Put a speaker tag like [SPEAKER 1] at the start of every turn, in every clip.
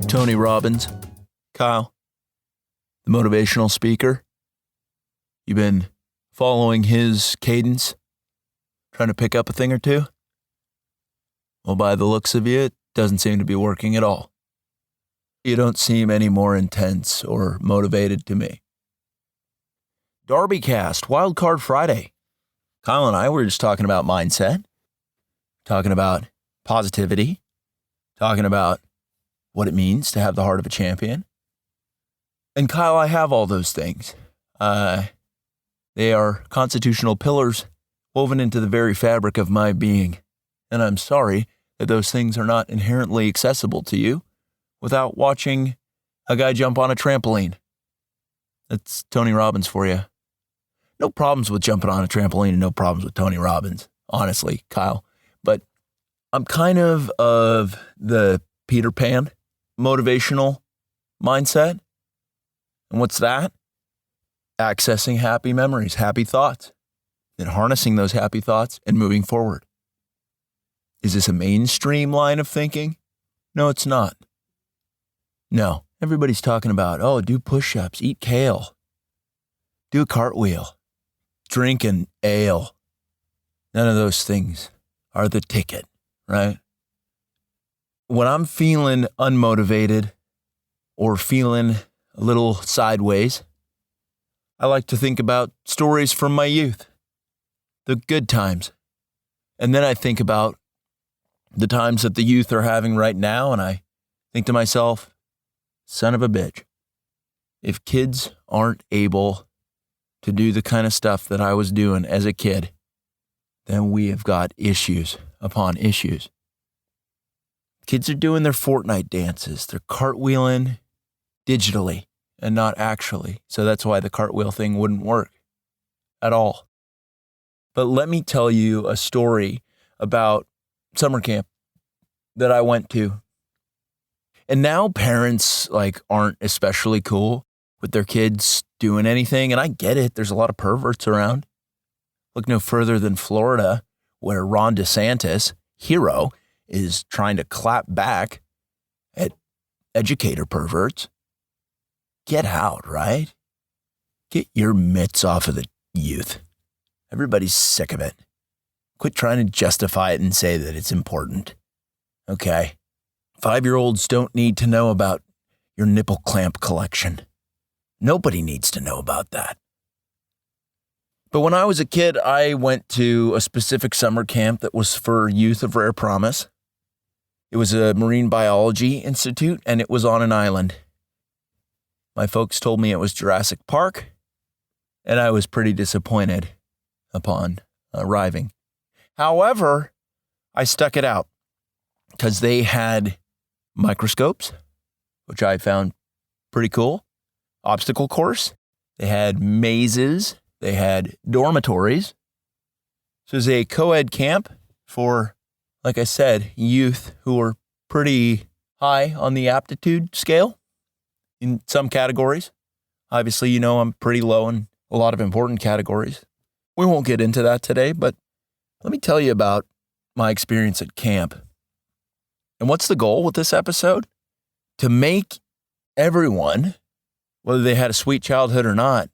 [SPEAKER 1] Tony Robbins. Kyle, the motivational speaker. You've been following his cadence, trying to pick up a thing or two? Well, by the looks of you, it doesn't seem to be working at all. You don't seem any more intense or motivated to me. DarbyCast, WildCard Friday. Kyle and I were just talking about mindset, talking about positivity, talking about what it means to have the heart of a champion. And Kyle, I have all those things. They are constitutional pillars woven into the very fabric of my being. And I'm sorry that those things are not inherently accessible to you without watching a guy jump on a trampoline. That's Tony Robbins for you. No problems with jumping on a trampoline and no problems with Tony Robbins, honestly, Kyle. But I'm kind of the Peter Pan motivational mindset. And what's that? Accessing happy memories, happy thoughts, and harnessing those happy thoughts and moving forward. Is this a mainstream line of thinking? No, it's not. No, everybody's talking about, do push-ups, eat kale, do a cartwheel, drink an ale. None of those things are the ticket, right? When I'm feeling unmotivated or feeling a little sideways, I like to think about stories from my youth, the good times. And then I think about the times that the youth are having right now, and I think to myself, son of a bitch, if kids aren't able to do the kind of stuff that I was doing as a kid, then we have got issues upon issues. Kids are doing their Fortnite dances. They're cartwheeling digitally and not actually. So that's why the cartwheel thing wouldn't work at all. But let me tell you a story about summer camp that I went to. And now parents aren't especially cool with their kids doing anything. And I get it. There's a lot of perverts around. Look no further than Florida, where Ron DeSantis, hero, is trying to clap back at educator perverts. Get out, right? Get your mitts off of the youth. Everybody's sick of it. Quit trying to justify it and say that it's important. Okay? 5-year-olds don't need to know about your nipple clamp collection. Nobody needs to know about that. But when I was a kid, I went to a specific summer camp that was for youth of rare promise. It was a marine biology institute, and it was on an island. My folks told me it was Jurassic Park, and I was pretty disappointed upon arriving. However, I stuck it out because they had microscopes, which I found pretty cool, obstacle course. They had mazes. They had dormitories. So it was a co-ed camp for, like I said, youth who were pretty high on the aptitude scale in some categories. Obviously, I'm pretty low in a lot of important categories. We won't get into that today, but let me tell you about my experience at camp. And what's the goal with this episode? To make everyone, whether they had a sweet childhood or not,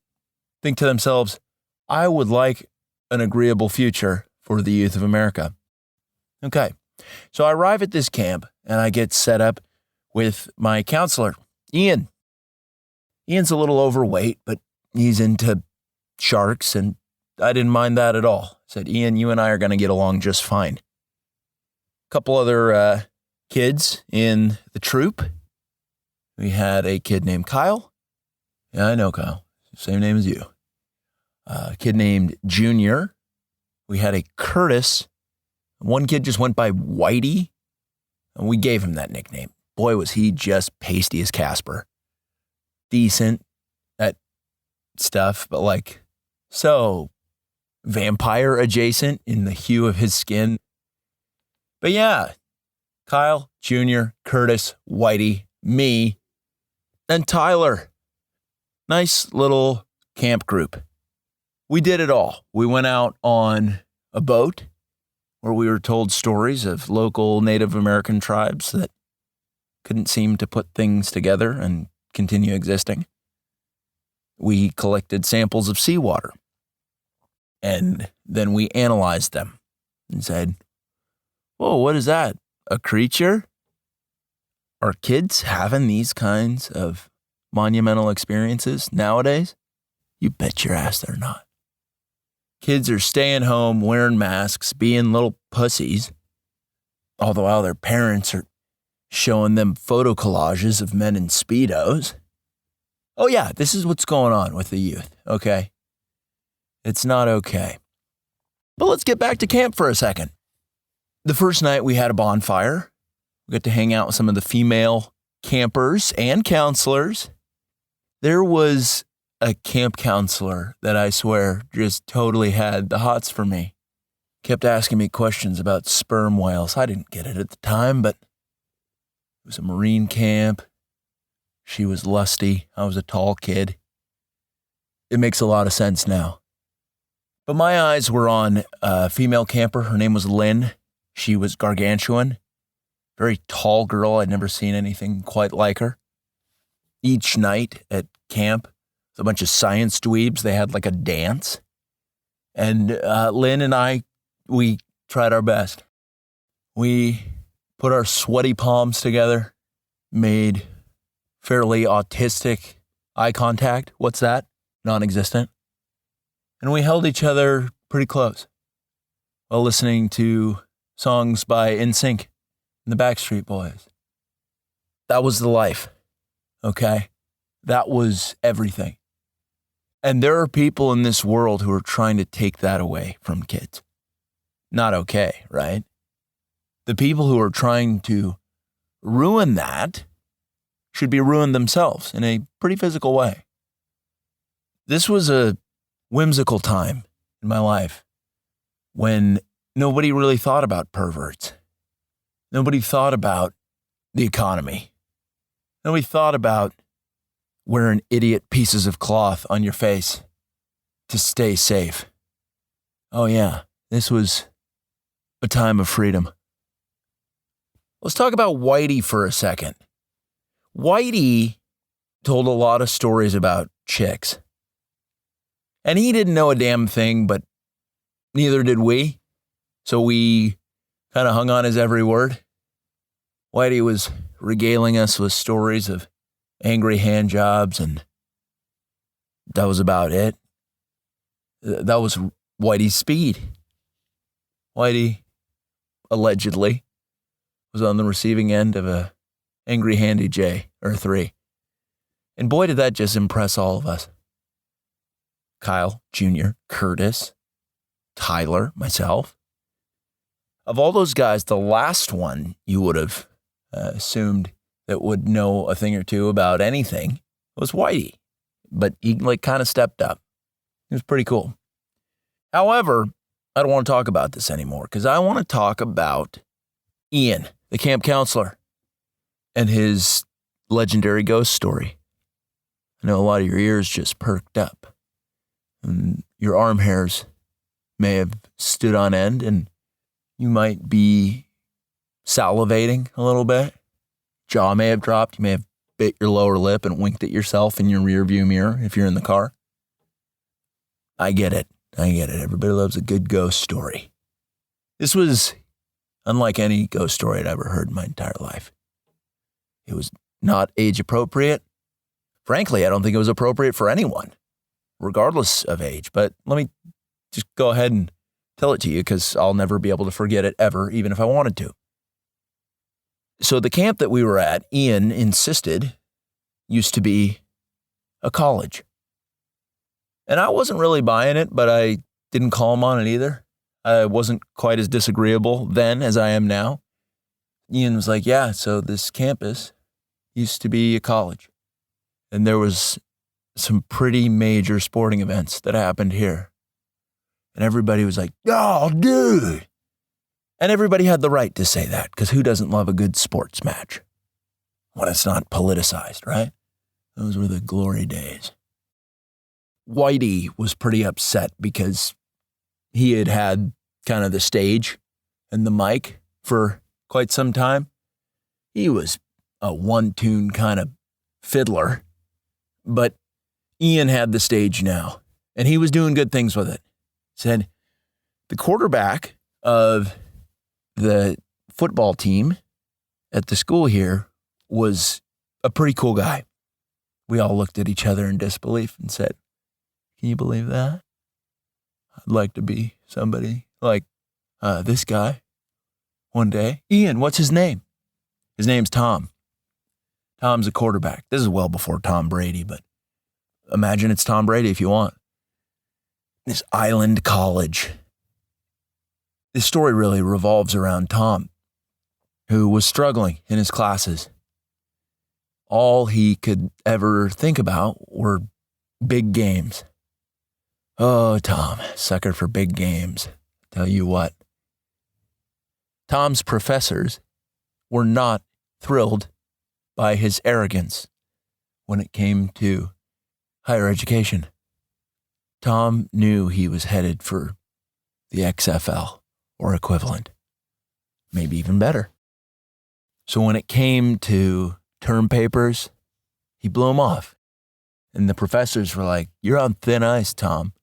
[SPEAKER 1] think to themselves, I would like an agreeable future for the youth of America. Okay, so I arrive at this camp and I get set up with my counselor, Ian. Ian's a little overweight, but he's into sharks, and I didn't mind that at all. I said, Ian, you and I are going to get along just fine. A couple other kids in the troop. We had a kid named Kyle. Yeah, I know Kyle. Same name as you. A kid named Junior. We had a Curtis. One kid just went by Whitey, and we gave him that nickname. Boy, was he just pasty as Casper. Decent at stuff, but so vampire adjacent in the hue of his skin. But yeah, Kyle, Junior, Curtis, Whitey, me, and Tyler. Nice little camp group. We did it all. We went out on a boat where we were told stories of local Native American tribes that couldn't seem to put things together and continue existing. We collected samples of seawater, and then we analyzed them and said, whoa, what is that? A creature? Are kids having these kinds of monumental experiences nowadays? You bet your ass they're not. Kids are staying home, wearing masks, being little pussies, all the while their parents are showing them photo collages of men in Speedos. Oh yeah, this is what's going on with the youth, okay? It's not okay. But let's get back to camp for a second. The first night we had a bonfire. We got to hang out with some of the female campers and counselors. There was a camp counselor that I swear just totally had the hots for me. Kept asking me questions about sperm whales. I didn't get it at the time, but it was a Marine camp. She was lusty. I was a tall kid. It makes a lot of sense now. But my eyes were on a female camper. Her name was Lynn. She was gargantuan. Very tall girl. I'd never seen anything quite like her. Each night at camp, a bunch of science dweebs, they had like a dance. And Lynn and I, we tried our best. We put our sweaty palms together, made fairly autistic eye contact. What's that? Non-existent. And we held each other pretty close while listening to songs by NSYNC and the Backstreet Boys. That was the life, okay? That was everything. And there are people in this world who are trying to take that away from kids. Not okay, right? The people who are trying to ruin that should be ruined themselves in a pretty physical way. This was a whimsical time in my life when nobody really thought about perverts. Nobody thought about the economy. Nobody thought about wearing idiot pieces of cloth on your face to stay safe. Oh yeah, this was a time of freedom. Let's talk about Whitey for a second. Whitey told a lot of stories about chicks. And he didn't know a damn thing, but neither did we. So we kind of hung on his every word. Whitey was regaling us with stories of angry hand jobs, and that was about it. That was Whitey's speed. Whitey, allegedly, was on the receiving end of a angry handy J or 3. And boy, did that just impress all of us. Kyle, Jr., Curtis, Tyler, myself. Of all those guys, the last one you would have assumed that would know a thing or two about anything was Whitey. But he kind of stepped up. It was pretty cool. However, I don't want to talk about this anymore because I want to talk about Ian, the camp counselor, and his legendary ghost story. I know a lot of your ears just perked up. And your arm hairs may have stood on end, and you might be salivating a little bit. Jaw may have dropped. You may have bit your lower lip and winked at yourself in your rearview mirror if you're in the car. I get it. Everybody loves a good ghost story. This was unlike any ghost story I'd ever heard in my entire life. It was not age appropriate. Frankly, I don't think it was appropriate for anyone, regardless of age. But let me just go ahead and tell it to you because I'll never be able to forget it ever, even if I wanted to. So the camp that we were at, Ian insisted, used to be a college. And I wasn't really buying it, but I didn't call him on it either. I wasn't quite as disagreeable then as I am now. Ian was like, yeah, so this campus used to be a college. And there was some pretty major sporting events that happened here. And everybody was like, oh, dude. And everybody had the right to say that, because who doesn't love a good sports match when it's not politicized, right? Those were the glory days. Whitey was pretty upset because he had had kind of the stage and the mic for quite some time. He was a one-tune kind of fiddler, but Ian had the stage now, and he was doing good things with it. Said the quarterback of the football team at the school here was a pretty cool guy. We all looked at each other in disbelief and said, "Can you believe that? I'd like to be somebody like this guy one day." Ian, what's his name? His name's Tom. Tom's a quarterback. This is well before Tom Brady, but imagine it's Tom Brady if you want. This island college. This story really revolves around Tom, who was struggling in his classes. All he could ever think about were big games. Oh, Tom, sucker for big games. Tell you what. Tom's professors were not thrilled by his arrogance when it came to higher education. Tom knew he was headed for the XFL or equivalent, maybe even better. So when it came to term papers, he blew them off. And the professors were like, "You're on thin ice, Tom,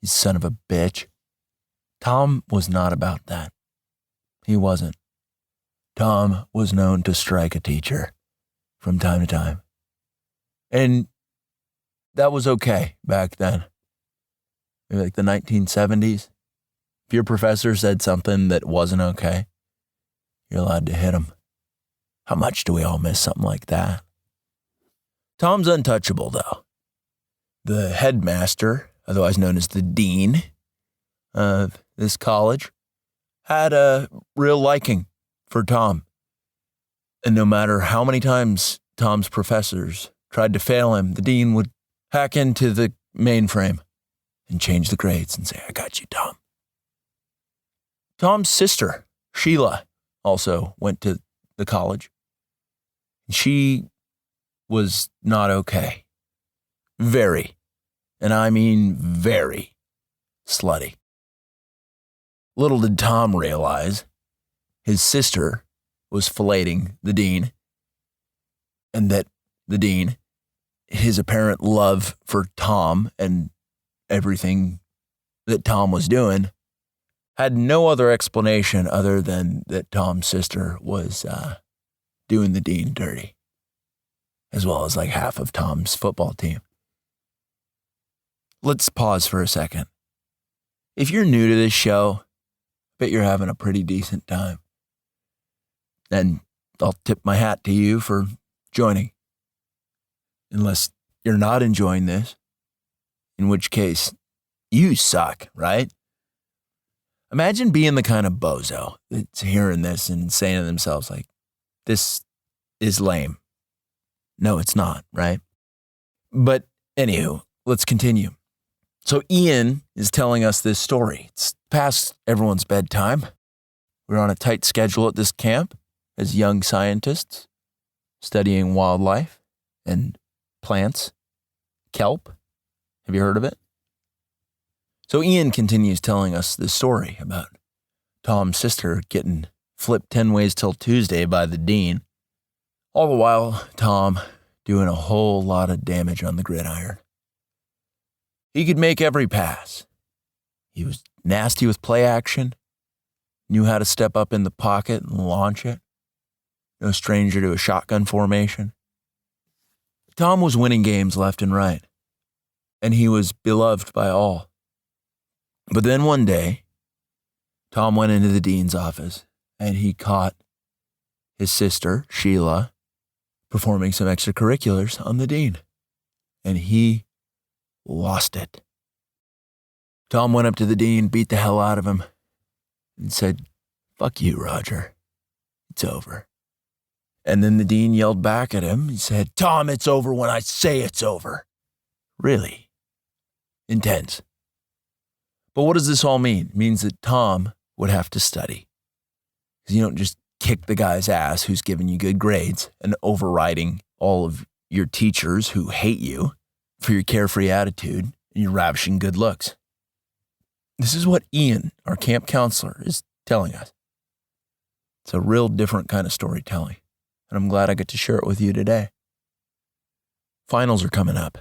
[SPEAKER 1] you son of a bitch." Tom was not about that. He wasn't. Tom was known to strike a teacher from time to time. And that was okay back then. Maybe like the 1970s. If your professor said something that wasn't okay, you're allowed to hit him. How much do we all miss something like that? Tom's untouchable, though. The headmaster, otherwise known as the dean of this college, had a real liking for Tom. And no matter how many times Tom's professors tried to fail him, the dean would hack into the mainframe and change the grades and say, "I got you, Tom." Tom's sister, Sheila, also went to the college. She was not okay. Very, and I mean very, slutty. Little did Tom realize his sister was filleting the dean, and that the dean, his apparent love for Tom and everything that Tom was doing, had no other explanation other than that Tom's sister was doing the dean dirty, as well as like half of Tom's football team. Let's pause for a second. If you're new to this show, I bet you're having a pretty decent time. And I'll tip my hat to you for joining. Unless you're not enjoying this, in which case you suck, right? Imagine being the kind of bozo that's hearing this and saying to themselves like, "This is lame." No, it's not, right? But anywho, let's continue. So Ian is telling us this story. It's past everyone's bedtime. We're on a tight schedule at this camp as young scientists studying wildlife and plants, kelp. Have you heard of it? So Ian continues telling us this story about Tom's sister getting flipped 10 ways till Tuesday by the dean. All the while, Tom doing a whole lot of damage on the gridiron. He could make every pass. He was nasty with play action, knew how to step up in the pocket and launch it. No stranger to a shotgun formation. Tom was winning games left and right, and he was beloved by all. But then one day, Tom went into the dean's office and he caught his sister, Sheila, performing some extracurriculars on the dean. And he lost it. Tom went up to the dean, beat the hell out of him, and said, "Fuck you, Roger. It's over." And then the dean yelled back at him. He said, "Tom, it's over when I say it's over." Really intense. But what does this all mean? It means that Tom would have to study. Because you don't just kick the guy's ass who's giving you good grades and overriding all of your teachers who hate you for your carefree attitude and your ravishing good looks. This is what Ian, our camp counselor, is telling us. It's a real different kind of storytelling. and I'm glad I get to share it with you today. Finals are coming up.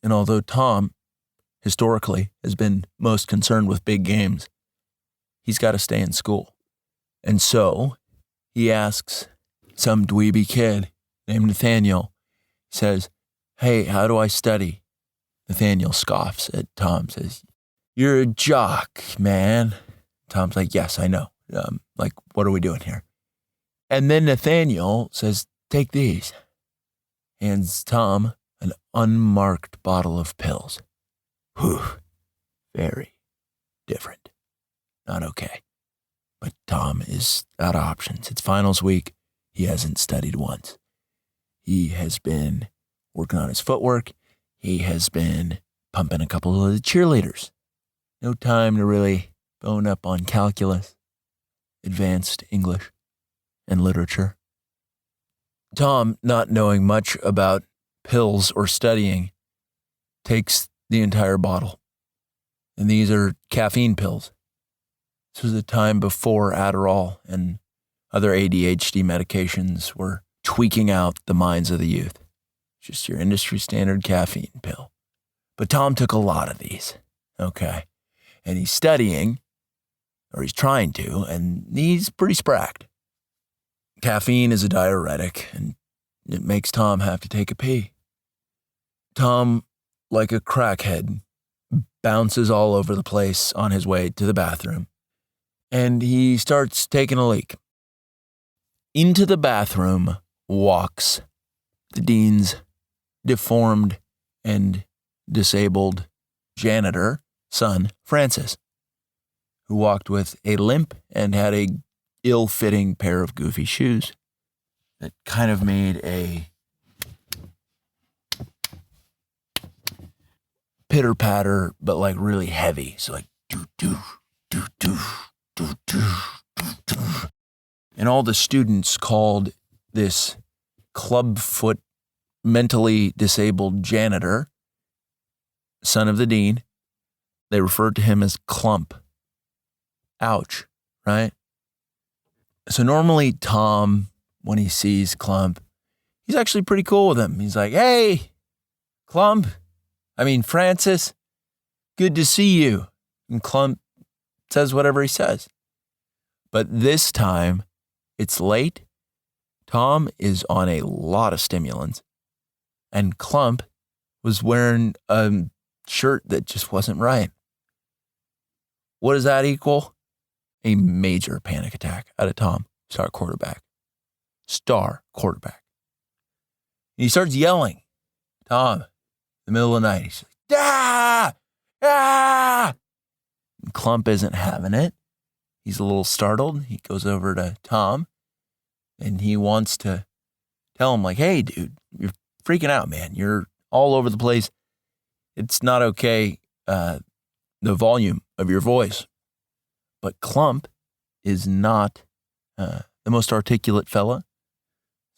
[SPEAKER 1] And although Tom, historically, has been most concerned with big games, he's got to stay in school. And so he asks some dweeby kid named Nathaniel, says, "Hey, how do I study?" Nathaniel scoffs at Tom, says, "You're a jock, man." Tom's like, "Yes, I know. What are we doing here?" And then Nathaniel says, "Take these." Hands Tom an unmarked bottle of pills. Whew, very different. Not okay. But Tom is out of options. It's finals week. He hasn't studied once. He has been working on his footwork. He has been pumping a couple of the cheerleaders. No time to really bone up on calculus, advanced English, and literature. Tom, not knowing much about pills or studying, takes the entire bottle. And these are caffeine pills. This was a time before Adderall and other ADHD medications were tweaking out the minds of the youth. Just your industry standard caffeine pill. But Tom took a lot of these, okay? And he's studying, or he's trying to, and he's pretty spracked. Caffeine is a diuretic, and it makes Tom have to take a pee. Tom, like a crackhead, bounces all over the place on his way to the bathroom, and he starts taking a leak. Into the bathroom walks the dean's deformed and disabled janitor son, Francis, who walked with a limp and had a ill-fitting pair of goofy shoes that kind of made a pitter-patter, but like really heavy. So like doo-doo, doo-doo, doo-doo, doo-doo. And all the students called this clubfoot, mentally disabled janitor, son of the dean, they referred to him as Clump. Ouch, right? So normally Tom, when he sees Clump, he's actually pretty cool with him. He's like, "Hey, Francis, good to see you." And Clump says whatever he says. But this time, it's late. Tom is on a lot of stimulants. And Clump was wearing a shirt that just wasn't right. What does that equal? A major panic attack out of Tom, star quarterback. And he starts yelling. Tom, in the middle of the night, he's like, "Ah! Ah!" And Clump isn't having it. He's a little startled. He goes over to Tom, and he wants to tell him, like, "Hey, dude, you're freaking out, man. You're all over the place. It's not okay, the volume of your voice." But Clump is not the most articulate fella.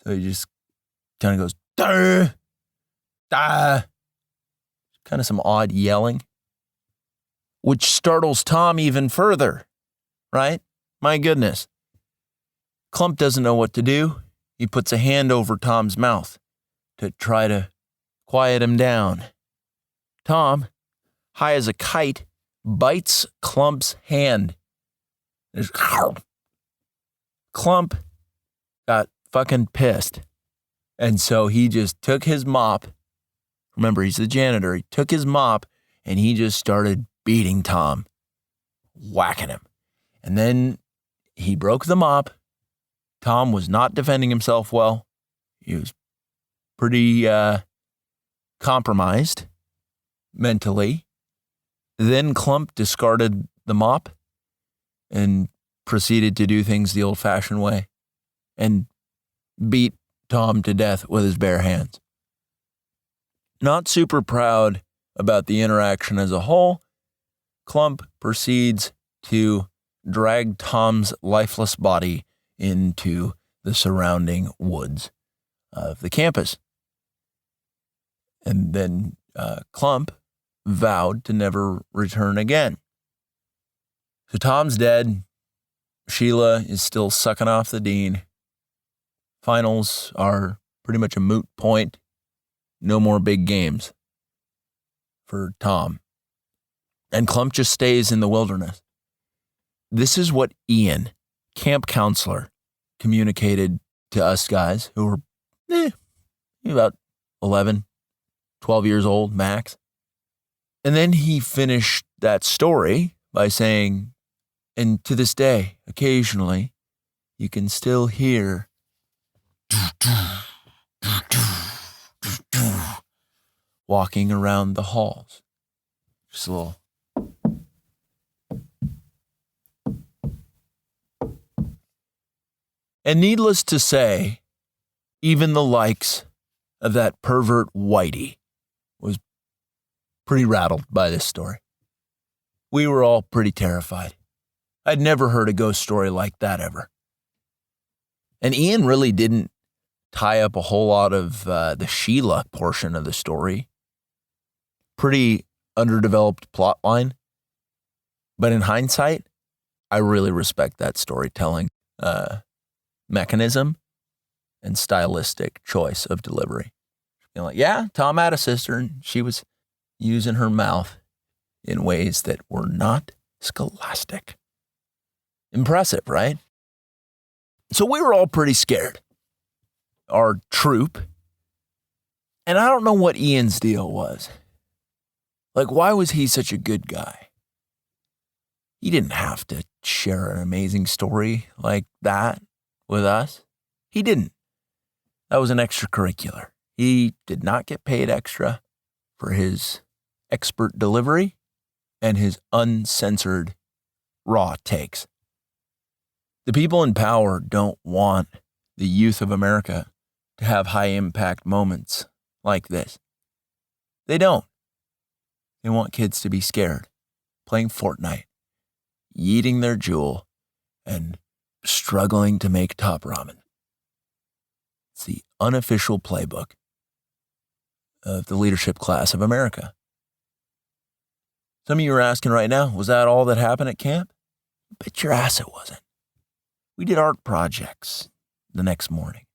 [SPEAKER 1] So he just kind of goes, "Duh, duh." Kind of some odd yelling, which startles Tom even further, right? My goodness. Clump doesn't know what to do. He puts a hand over Tom's mouth to try to quiet him down. Tom, high as a kite, bites Clump's hand. Clump got fucking pissed. And so he just took his mop. Remember, he's the janitor. He took his mop and he just started beating Tom, whacking him. And then he broke the mop. Tom was not defending himself well. He was pretty compromised mentally. Then Clump discarded the mop and proceeded to do things the old-fashioned way and beat Tom to death with his bare hands. Not super proud about the interaction as a whole, Clump proceeds to drag Tom's lifeless body into the surrounding woods of the campus. And then Clump vowed to never return again. So Tom's dead. Sheila is still sucking off the dean. finals are pretty much a moot point. No more big games for Tom. And Klump just stays in the wilderness. This is what Ian, camp counselor, communicated to us guys who were about 11, 12 years old, max. And then he finished that story by saying, and to this day, occasionally, you can still hear walking around the halls. Just a little. And needless to say, even the likes of that pervert Whitey was pretty rattled by this story. We were all pretty terrified. I'd never heard a ghost story like that ever. And Ian really didn't tie up a whole lot of the Sheila portion of the story. Pretty underdeveloped plot line. But in hindsight, I really respect that storytelling mechanism and stylistic choice of delivery. You know, like, yeah, Tom had a sister and she was using her mouth in ways that were not scholastic. Impressive, right? So we were all pretty scared. Our troop. And I don't know what Ian's deal was. Like, why was he such a good guy? He didn't have to share an amazing story like that with us. He didn't. That was an extracurricular. He did not get paid extra for his expert delivery and his uncensored raw takes. The people in power don't want the youth of America to have high impact moments like this. They don't. They want kids to be scared, playing Fortnite, eating their jewel, and struggling to make top ramen. It's the unofficial playbook of the leadership class of America. Some of you are asking right now, was that all that happened at camp? Bet your ass it wasn't. We did art projects the next morning.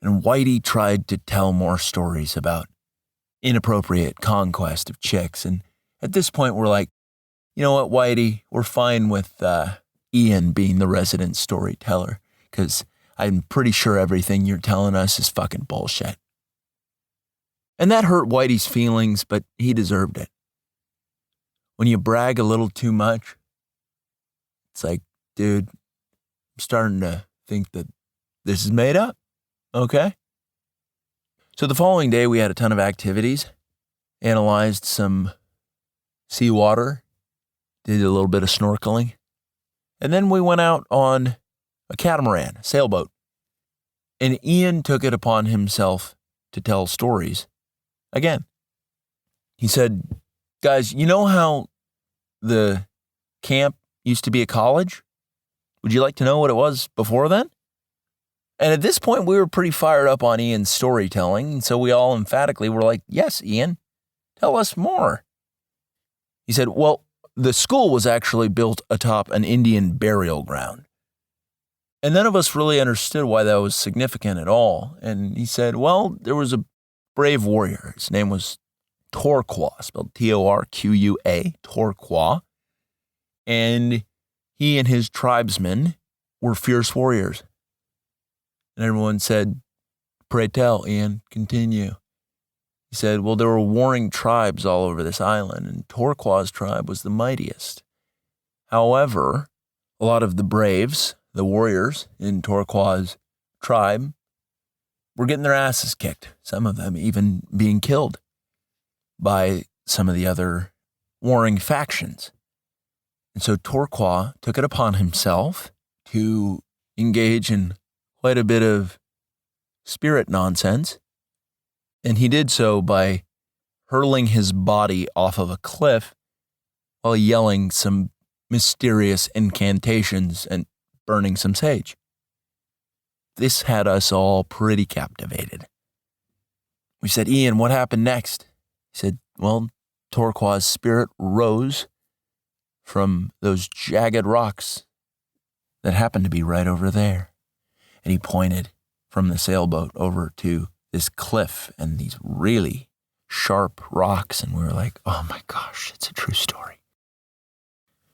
[SPEAKER 1] And Whitey tried to tell more stories about inappropriate conquest of chicks. And at this point, we're like, you know what, Whitey? We're fine with Ian being the resident storyteller because I'm pretty sure everything you're telling us is fucking bullshit. And that hurt Whitey's feelings, but he deserved it. When you brag a little too much, it's like, dude, I'm starting to think that this is made up, okay? So the following day, we had a ton of activities, analyzed some seawater, did a little bit of snorkeling, and then we went out on a catamaran, a sailboat. And Ian took it upon himself to tell stories again. He said, guys, you know how the camp used to be a college? Would you like to know what it was before then? And at this point, we were pretty fired up on Ian's storytelling, and so we all emphatically were like, yes, Ian, tell us more. He said, well, the school was actually built atop an Indian burial ground. And none of us really understood why that was significant at all. And he said, well, there was a brave warrior. His name was Torquay, spelled Torqa, Torquay. And he and his tribesmen were fierce warriors. And everyone said, pray tell, Ian, continue. He said, well, there were warring tribes all over this island, and Torquay's tribe was the mightiest. However, a lot of the braves, the warriors in Torquay's tribe, were getting their asses kicked, some of them even being killed by some of the other warring factions. And so Torquay took it upon himself to engage in quite a bit of spirit nonsense. And he did so by hurling his body off of a cliff while yelling some mysterious incantations and burning some sage. This had us all pretty captivated. We said, Ian, what happened next? He said, well, Torquay's spirit rose from those jagged rocks that happened to be right over there. And he pointed from the sailboat over to this cliff and these really sharp rocks. And we were like, oh my gosh, it's a true story.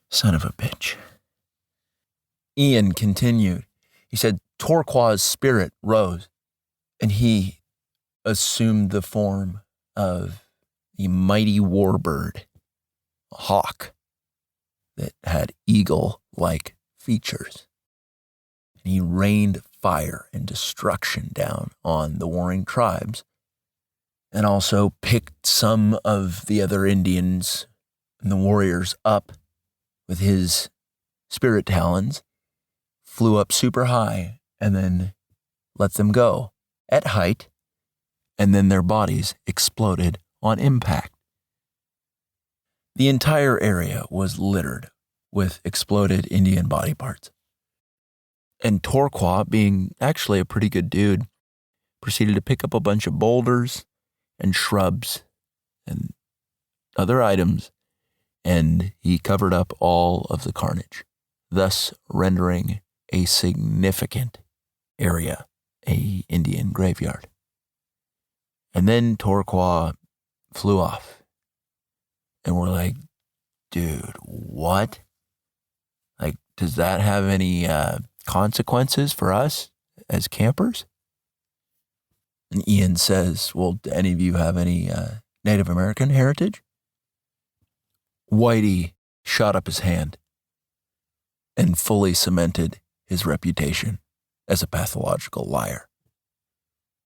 [SPEAKER 1] Son of a bitch. Ian continued. He said, Torquat's spirit rose and he assumed the form of a mighty warbird, a hawk that had eagle-like features. And he rained fire and destruction down on the warring tribes and also picked some of the other Indians and the warriors up with his spirit talons, flew up super high, and then let them go at height, and then their bodies exploded on impact. The entire area was littered with exploded Indian body parts. And Torquat, being actually a pretty good dude, proceeded to pick up a bunch of boulders and shrubs and other items, and he covered up all of the carnage, thus rendering a significant area a Indian graveyard. And then Torquat flew off. And we're like, dude, what? Like, does that have any consequences for us as campers? And Ian says, well, do any of you have any Native American heritage? Whitey shot up his hand and fully cemented his reputation as a pathological liar.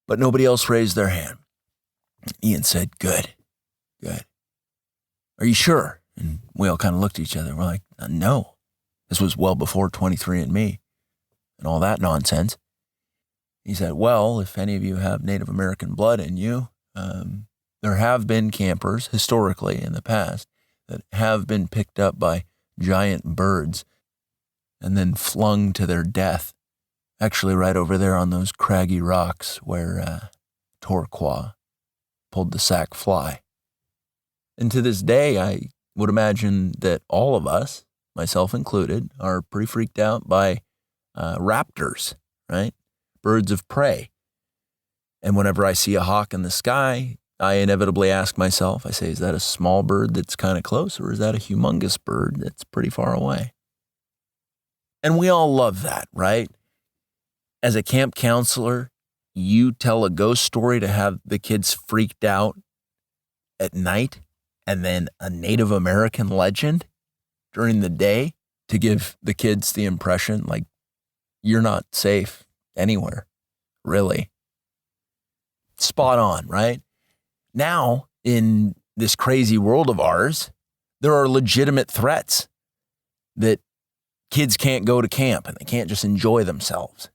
[SPEAKER 1] But nobody else raised their hand. Ian said, good. Are you sure? And we all kind of looked at each other. We're like, no. This was well before 23andMe and all that nonsense. He said, well, if any of you have Native American blood in you, there have been campers historically in the past that have been picked up by giant birds and then flung to their death, actually right over there on those craggy rocks where Torquat pulled the sack fly. And to this day, I would imagine that all of us, myself included, are pretty freaked out by raptors, right? Birds of prey. And whenever I see a hawk in the sky, I inevitably ask myself, I say, is that a small bird that's kind of close, or is that a humongous bird that's pretty far away? And we all love that, right? As a camp counselor, you tell a ghost story to have the kids freaked out at night, and then a Native American legend during the day to give the kids the impression like you're not safe anywhere, really. Spot on, right? Now, in this crazy world of ours, there are legitimate threats that kids can't go to camp and they can't just enjoy themselves.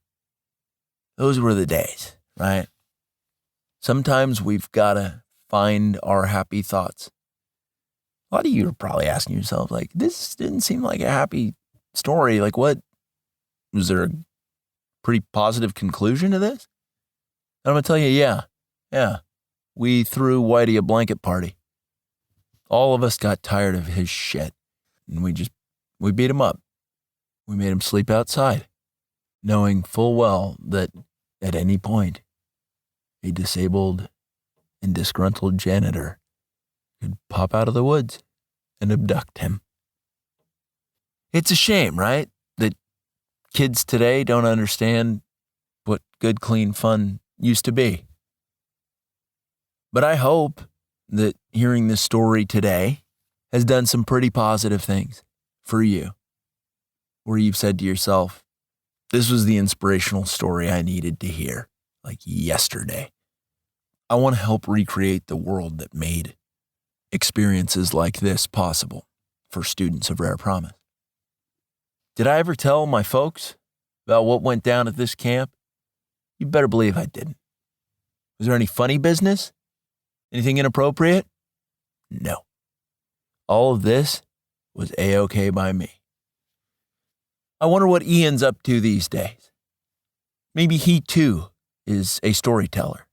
[SPEAKER 1] Those were the days, right? Sometimes we've got to find our happy thoughts. A lot of you are probably asking yourself, like, this didn't seem like a happy story. Like, what? Was there a pretty positive conclusion to this? And I'm going to tell you, yeah. We threw Whitey a blanket party. All of us got tired of his shit. And we beat him up. We made him sleep outside, knowing full well that at any point, a disabled and disgruntled janitor could pop out of the woods and abduct him. It's a shame, right? That kids today don't understand what good, clean fun used to be. But I hope that hearing this story today has done some pretty positive things for you, where you've said to yourself, this was the inspirational story I needed to hear, like yesterday. I want to help recreate the world that made experiences like this possible for students of Rare Promise. Did I ever tell my folks about what went down at this camp? You better believe I didn't. Was there any funny business? Anything inappropriate? No. All of this was A-okay by me. I wonder what Ian's up to these days. Maybe he too is a storyteller.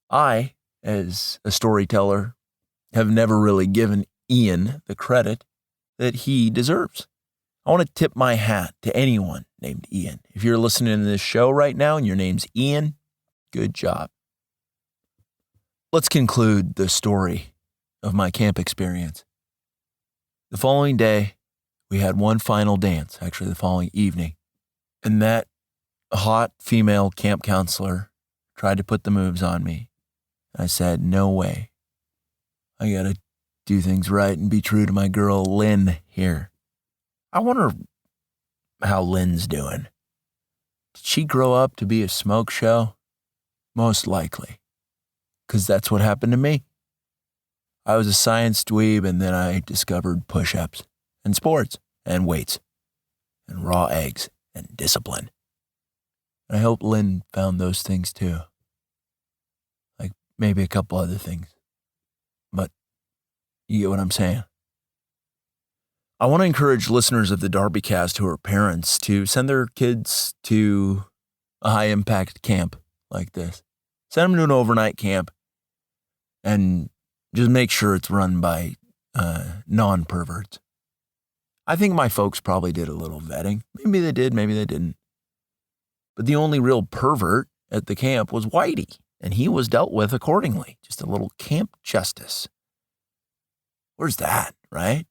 [SPEAKER 1] I, as a storyteller, have never really given Ian the credit that he deserves. I want to tip my hat to anyone named Ian. If you're listening to this show right now and your name's Ian, good job. Let's conclude the story of my camp experience. The following day, we had one final dance, actually the following evening, and that hot female camp counselor tried to put the moves on me. I said, no way. I gotta do things right and be true to my girl, Lynn, here. I wonder how Lynn's doing. Did she grow up to be a smoke show? Most likely, because that's what happened to me. I was a science dweeb, and then I discovered push-ups and sports and weights and raw eggs and discipline. And I hope Lynn found those things too. Like maybe a couple other things. But you get what I'm saying. I want to encourage listeners of the DarbyCast who are parents to send their kids to a high-impact camp like this. Send them to an overnight camp and just make sure it's run by non-perverts. I think my folks probably did a little vetting. Maybe they did, maybe they didn't. But the only real pervert at the camp was Whitey, and he was dealt with accordingly. Just a little camp justice. Where's that, right?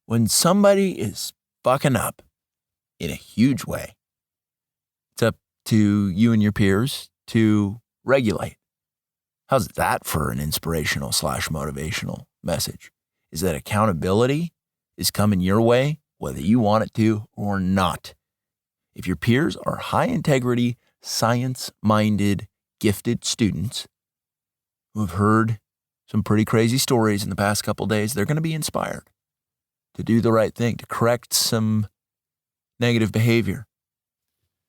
[SPEAKER 1] When somebody is fucking up in a huge way, it's up to you and your peers to regulate. How's that for an inspirational / motivational message? Is that accountability is coming your way, whether you want it to or not. If your peers are high integrity, science-minded, gifted students who have heard some pretty crazy stories in the past couple days, they're going to be inspired to do the right thing, to correct some negative behavior.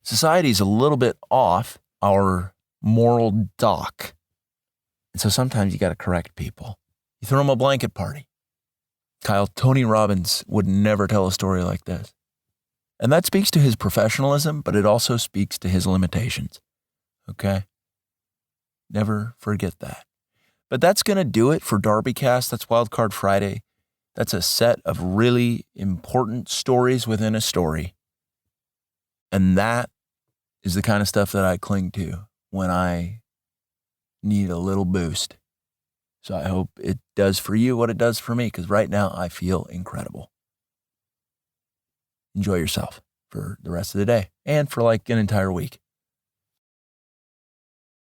[SPEAKER 1] Society's a little bit off our moral dock. And so sometimes you got to correct people. You throw them a blanket party. Kyle, Tony Robbins would never tell a story like this. And that speaks to his professionalism, but it also speaks to his limitations. Okay? Never forget that. But that's going to do it for DarbyCast. That's WildCard Friday. That's a set of really important stories within a story. And that is the kind of stuff that I cling to when I need a little boost. So I hope it does for you what it does for me, because right now I feel incredible. Enjoy yourself for the rest of the day and for like an entire week.